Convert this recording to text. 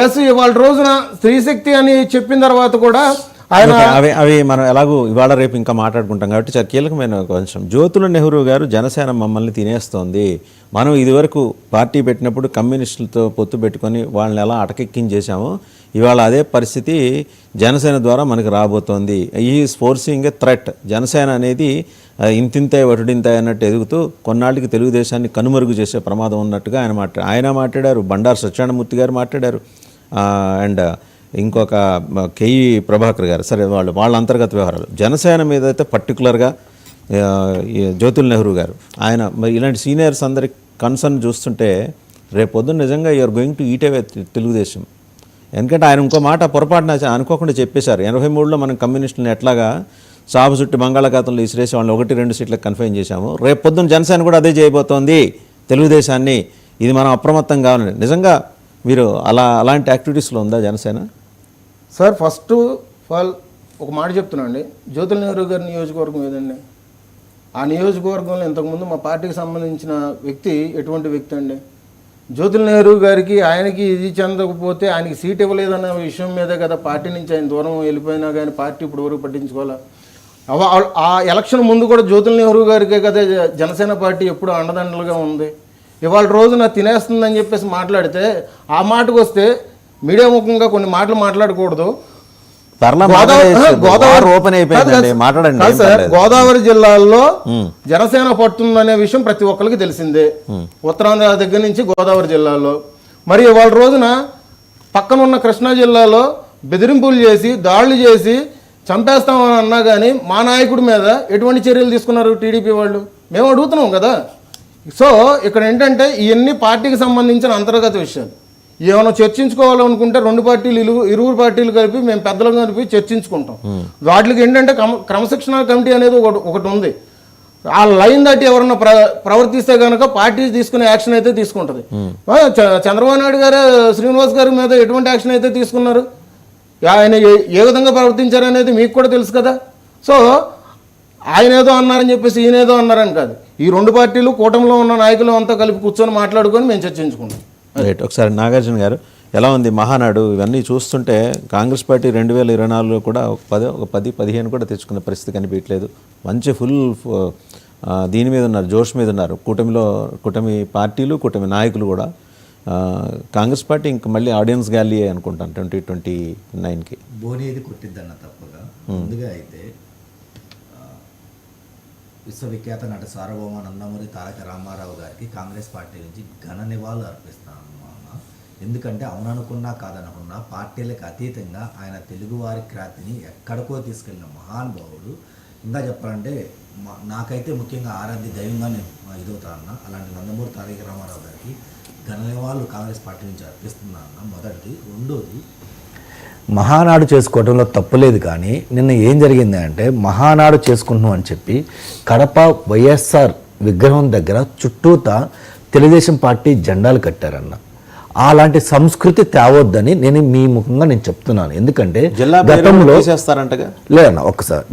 Plus ఇవాళ రోజున స్త్రీశక్తి అని చెప్పిన తర్వాత కూడా ఆయన అవి మనం ఎలాగూ ఇవాళ రేపు ఇంకా మాట్లాడుకుంటాం కాబట్టి చాలా కీలకమైన కొంచెం. జ్యోతుల నెహ్రూ గారు జనసేన మమ్మల్ని తినేస్తోంది, మనం ఇదివరకు పార్టీ పెట్టినప్పుడు కమ్యూనిస్టులతో పొత్తు పెట్టుకొని వాళ్ళని ఎలా అటకెక్కించేసామో ఇవాళ అదే పరిస్థితి జనసేన ద్వారా మనకు రాబోతోంది. Is forcing A threat. Janasena అనేది ఇంతింతాయి వటుడింతాయి అన్నట్టు ఎదుగుతూ కొన్నాళ్ళకి తెలుగుదేశాన్ని కనుమరుగు చేసే ప్రమాదం ఉన్నట్టుగా ఆయన మాట్లాడారు. బండారు సత్యనారాయణమూర్తి గారు మాట్లాడారు. అండ్ ఇంకొక కేఈ ప్రభాకర్ గారు. సరే, వాళ్ళ అంతర్గత వ్యవహారాలు. జనసేన మీద అయితే పర్టికులర్గా జ్యోతుల నెహ్రూ గారు ఆయన ఇలాంటి సీనియర్స్ అందరి కన్సర్న్ చూస్తుంటే రేపొద్దున నిజంగా యూఆర్ గోయింగ్ టు ఈట్ అవే తెలుగుదేశం. ఎందుకంటే ఆయన ఇంకో మాట పొరపాటున అనుకోకుండా చెప్పేశారు. 83లో మనం కమ్యూనిస్టులను ఎట్లాగా సాబు చుట్టూ బంగాళాఖాతంలో ఇసిరేసి వాళ్ళని 1-2 సీట్లకు కన్ఫైన్ చేశాము, రేపు పొద్దున్న జనసేన కూడా అదే చేయబోతోంది తెలుగుదేశాన్ని. ఇది మనం అప్రమత్తం కావాలని. నిజంగా మీరు అలాంటి యాక్టివిటీస్లో ఉందా జనసేన? సార్, ఫస్ట్ ఆల్ ఒక మాట చెప్తున్నా అండి. జ్యోతుల నెహ్రూ గారి నియోజకవర్గం ఏదండి? ఆ నియోజకవర్గంలో ఇంతకుముందు మా పార్టీకి సంబంధించిన వ్యక్తి ఎటువంటి వ్యక్తి అండి? జ్యోతుల నెహ్రూ గారికి ఆయనకి ఇది చెందకపోతే ఆయనకి సీట్ ఇవ్వలేదన్న విషయం మీద కదా పార్టీ నుంచి ఆయన దూరం వెళ్ళిపోయినా కానీ పార్టీ ఇప్పుడు వరకు పట్టించుకోవాలా? ఆ ఎలక్షన్ ముందు కూడా జ్యోతుల నెహ్రూ గారికే కదా జనసేన పార్టీ ఎప్పుడు అండదండలుగా ఉంది. ఇవాళ రోజున తినేస్తుందని చెప్పేసి మాట్లాడితే ఆ మాటకు వస్తే మీడియా ముఖంగా కొన్ని మాటలు మాట్లాడకూడదు. గోదావరి జిల్లాల్లో జనసేన పడుతుందనే విషయం ప్రతి ఒక్కరికి తెలిసిందే, ఉత్తరాంధ్ర దగ్గర నుంచి గోదావరి జిల్లాలో. మరి ఇవాళ రోజున పక్కనున్న కృష్ణా జిల్లాలో బెదిరింపులు చేసి దాడులు చేసి చంపేస్తామని అన్నా కానీ మా నాయకుడి మీద ఎటువంటి చర్యలు తీసుకున్నారు టీడీపీ వాళ్ళు? మేము అడుగుతున్నాం కదా. సో ఇక్కడ ఏంటంటే ఇవన్నీ పార్టీకి సంబంధించిన అంతర్గత విషయాలు. ఏమైనా చర్చించుకోవాలనుకుంటే ఇరువురు పార్టీలు కలిపి మేము పెద్దలు కలిపి చర్చించుకుంటాం. వాటికి ఏంటంటే క్రమశిక్షణ కమిటీ అనేది ఒకటి ఉంది. ఆ లైన్ దాటి ఎవరన్నా ప్రవర్తిస్తే కనుక పార్టీ తీసుకునే యాక్షన్ అయితే తీసుకుంటుంది. చంద్రబాబు నాయుడు గారు శ్రీనివాస్ గారి మీద ఎటువంటి యాక్షన్ అయితే తీసుకున్నారు, ఆయన ఏ విధంగా ప్రవర్తించారనేది మీకు కూడా తెలుసు కదా. సో ఆయన ఏదో అన్నారని చెప్పేసి ఈయన ఏదో అన్నారని కాదు. ఈ రెండు పార్టీలు కూటమిలో ఉన్న నాయకులు అంతా కలిపి కూర్చొని మాట్లాడుకొని మేము చర్చించుకుంటాం. రైట్. ఒకసారి నాగార్జున గారు, ఎలా ఉంది మహానాడు? ఇవన్నీ చూస్తుంటే కాంగ్రెస్ పార్టీ 2024లో కూడా ఒక 10-15 కూడా తెచ్చుకునే పరిస్థితి కనిపించలేదు. మంచి ఫుల్ దీని మీద ఉన్నారు, జోష్ మీద ఉన్నారు. కూటమి పార్టీలు, కూటమి నాయకులు కూడా. కాంగ్రెస్ పార్టీ ఇంక మళ్ళీ ఆడియన్స్ గ్యాలరీ అనుకుంటాను 2029కి. బోనేది కొట్టిద్దన్న తప్పగా. ముందుగా అయితే విశ్వవిఖ్యాత నట సార్వభౌమ నందమూరి తారక రామారావు గారికి కాంగ్రెస్ పార్టీ నుంచి ఘన నివాళులు అర్పిస్తాను. ఎందుకంటే అవుననుకున్నా కాదనుకున్నా పార్టీలకు అతీతంగా ఆయన తెలుగువారి ఖ్యాతిని ఎక్కడికో తీసుకెళ్ళిన మహానుభావుడు. ఇంకా చెప్పాలంటే నాకైతే ముఖ్యంగా ఆరాధ్య దైవంగా నేను ఇదవుతా అన్న. అలాంటి నందమూరి తారక రామారావు గారికి ఘన నివాళులు కాంగ్రెస్ పార్టీ నుంచి అర్పిస్తున్నా అన్న. మొదటిది. రెండోది, మహానాడు చేసుకోవడంలో తప్పులేదు, కానీ నిన్న ఏం జరిగింది అంటే మహానాడు చేసుకుంటున్నాం అని చెప్పి కడప వైఎస్ఆర్ విగ్రహం దగ్గర చుట్టూతా తెలుగుదేశం పార్టీ జెండాలు కట్టారన్న. అలాంటి సంస్కృతి తేవద్దని నేను మీ ముఖంగా చెప్తున్నాను. ఎందుకంటే గతంలో లేదన్న, ఒక్కసారి